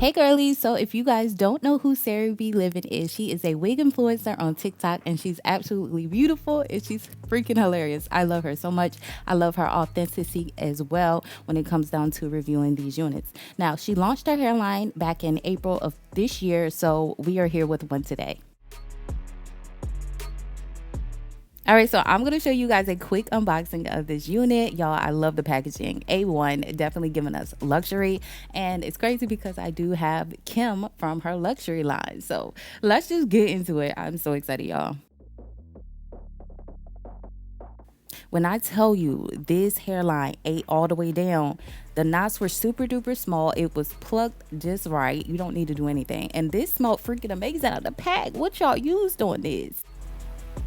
Hey girlies, so if you guys don't know who 𝐦𝐟𝐵 is, she is a wig influencer on TikTok and she's absolutely beautiful and she's freaking hilarious. I love her so much. I love her authenticity as well when it comes down to reviewing these units. Now, she launched her hairline back in April of this year, so we are here with one today. All right, so I'm going to show you guys a quick unboxing of this unit. Y'all, I love the packaging. A1, definitely giving us luxury. And it's crazy because I do have Kim from her luxury line. So let's just get into it. I'm so excited, y'all. When I tell you this hairline ate all the way down, the knots were super duper small. It was plucked just right. You don't need to do anything. And this smelled freaking amazing out of the pack. What y'all used on this?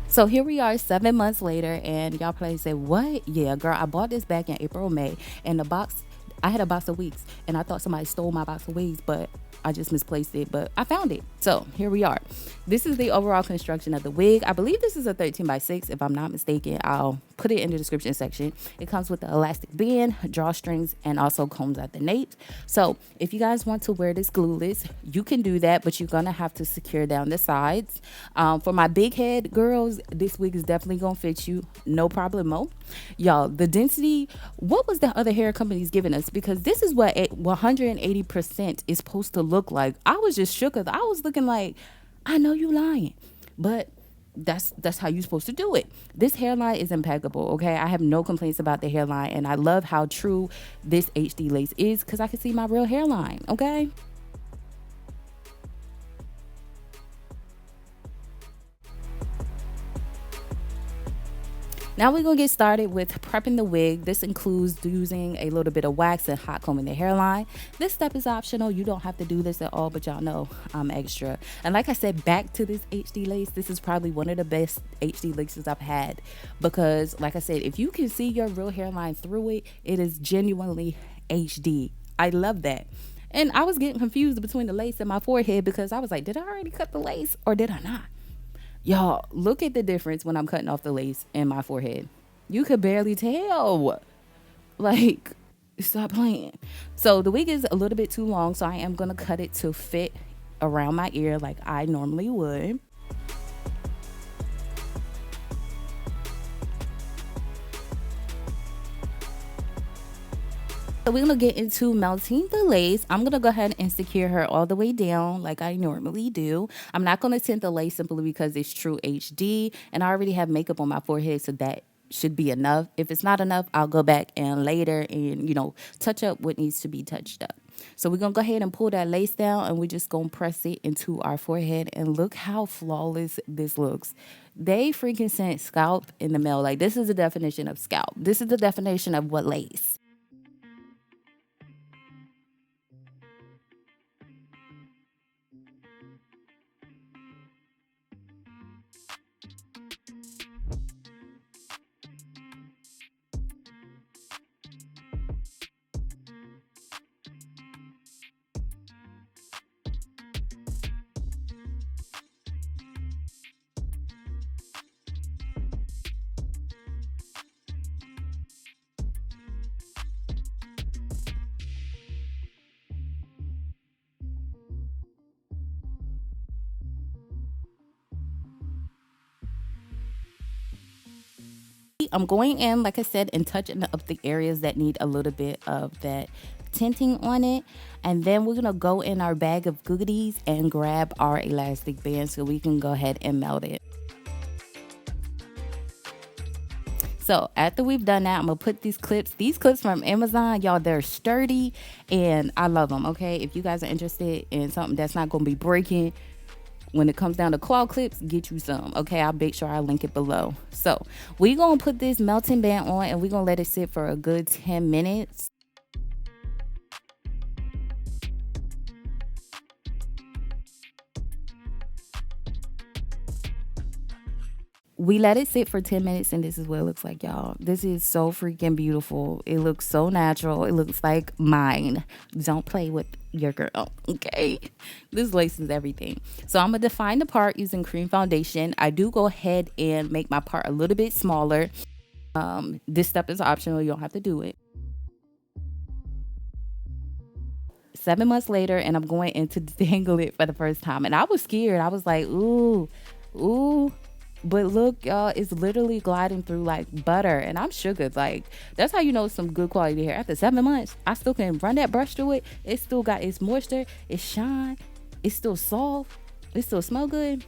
So here we are 7 months later, and y'all probably say, what? Yeah, girl, I bought this back in April or May, and the box, I had a box of wigs, and I thought somebody stole my box of wigs, but I just misplaced it, but I found it. So here we are. This is the overall construction of the wig. I believe this is a 13x6. If I'm not mistaken, I'll put it in the description section. It comes with the elastic band, drawstrings, and also combs at the nape. So if you guys want to wear this glueless, you can do that, but you're gonna have to secure down the sides. For my big head girls, this wig is definitely gonna fit you, no problemo. Y'all, the density, what was the other hair companies giving us? Because this is what 180% is supposed to look like. I was just shook. I was looking like, I know you lying, but that's how you're supposed to do it. This hairline is impeccable. Okay, I have no complaints about the hairline, and I love how true this HD lace is because I can see my real hairline. Okay. Now we're gonna get started with prepping the wig. This includes using a little bit of wax and hot combing the hairline. This step is optional. You don't have to do this at all, but y'all know I'm extra. And like I said, back to this HD lace, this is probably one of the best HD laces I've had because like I said, if you can see your real hairline through it, it is genuinely HD. I love that. And I was getting confused between the lace and my forehead because I was like, did I already cut the lace or did I not? Y'all, look at the difference when I'm cutting off the lace in my forehead. You could barely tell. Like, stop playing. So the wig is a little bit too long, so I am going to cut it to fit around my ear like I normally would. So we're going to get into melting the lace. I'm going to go ahead and secure her all the way down like I normally do. I'm not going to tint the lace simply because it's true HD. And I already have makeup on my forehead, so that should be enough. If it's not enough, I'll go back and later and, touch up what needs to be touched up. So we're going to go ahead and pull that lace down and we're just going to press it into our forehead. And look how flawless this looks. They freaking sent scalp in the mail. Like, this is the definition of scalp. This is the definition of what lace. I'm going in, like I said, and touching up the areas that need a little bit of that tinting on it. And then we're going to go in our bag of goodies and grab our elastic band so we can go ahead and melt it. So after we've done that, I'm going to put these clips from Amazon, y'all, they're sturdy and I love them. Okay. If you guys are interested in something that's not going to be breaking, when it comes down to claw clips, get you some. Okay, I'll make sure I link it below. So we're going to put this melting band on and we're going to let it sit for a good 10 minutes. We let it sit for 10 minutes and this is what it looks like, y'all. This is so freaking beautiful. It looks so natural. It looks like mine. Don't play with your girl, okay? This lace is everything. So I'm going to define the part using cream foundation. I do go ahead and make my part a little bit smaller. This step is optional. You don't have to do it. 7 months later, and I'm going in to detangle it for the first time. And I was scared. I was like, ooh, ooh. But look, y'all, it's literally gliding through like butter. And I'm sugared. Like, that's how you know some good quality hair. After 7 months, I still can run that brush through it. It still got its moisture, its shine, it's still soft, it still smell good.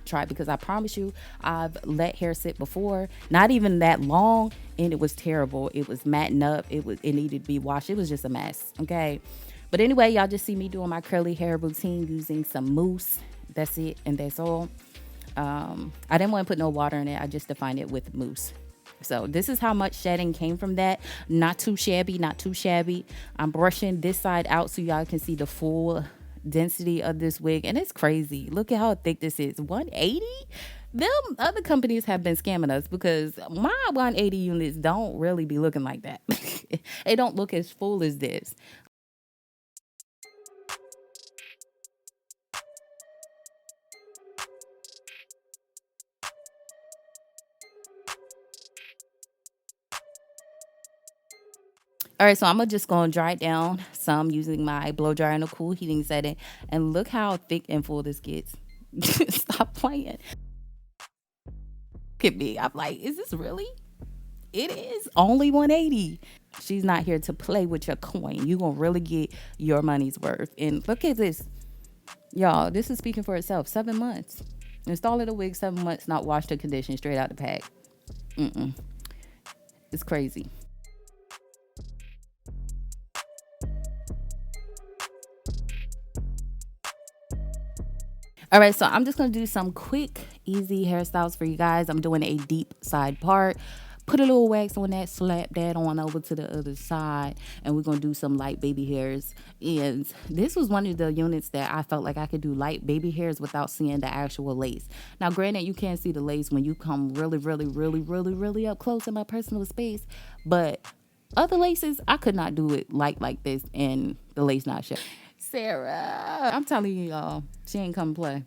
Try it, because I promise you, I've let hair sit before, not even that long, and it was terrible. It was matting up. It needed to be washed. It was just a mess. Okay. But anyway, y'all just see me doing my curly hair routine using some mousse. That's it, and that's all. I didn't want to put no water in it. I just defined it with mousse. So this is how much shedding came from that. Not too shabby, not too shabby. I'm brushing this side out so y'all can see the full density of this wig, and it's crazy. Look at how thick this is. 180. Them other companies have been scamming us, because my 180 units don't really be looking like that. They don't look as full as this. All right, so I'm just going to dry it down some using my blow dryer in a cool heating setting, and look how thick and full this gets. Stop playing. Look at me. I'm like, is this really? It is only 180. She's not here to play with your coin. You're going to really get your money's worth. And look at this. Y'all, this is speaking for itself. 7 months. Installing the wig, 7 months, not washed or conditioned, straight out the pack. It's crazy. All right, so I'm just going to do some quick, easy hairstyles for you guys. I'm doing a deep side part. Put a little wax on that, slap that on over to the other side, and we're going to do some light baby hairs. And this was one of the units that I felt like I could do light baby hairs without seeing the actual lace. Now, granted, you can't see the lace when you come really, really, really, really, really up close in my personal space, but other laces, I could not do it like this and the lace not show. Sarah, I'm telling you, y'all, she ain't come play.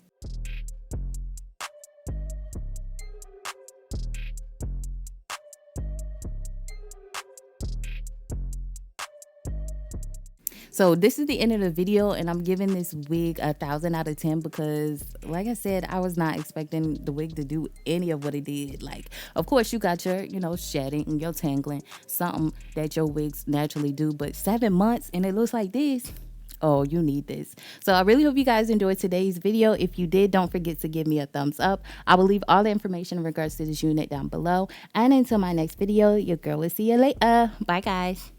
So this is the end of the video, and I'm giving this wig 1,000 out of 10, because like I said, I was not expecting the wig to do any of what it did. Like, of course you got your, shedding and your tangling, something that your wigs naturally do, but 7 months and it looks like this. Oh, you need this. So I really hope you guys enjoyed today's video. If you did, don't forget to give me a thumbs up. I will leave all the information in regards to this unit down below. And until my next video, your girl will see you later. Bye, guys.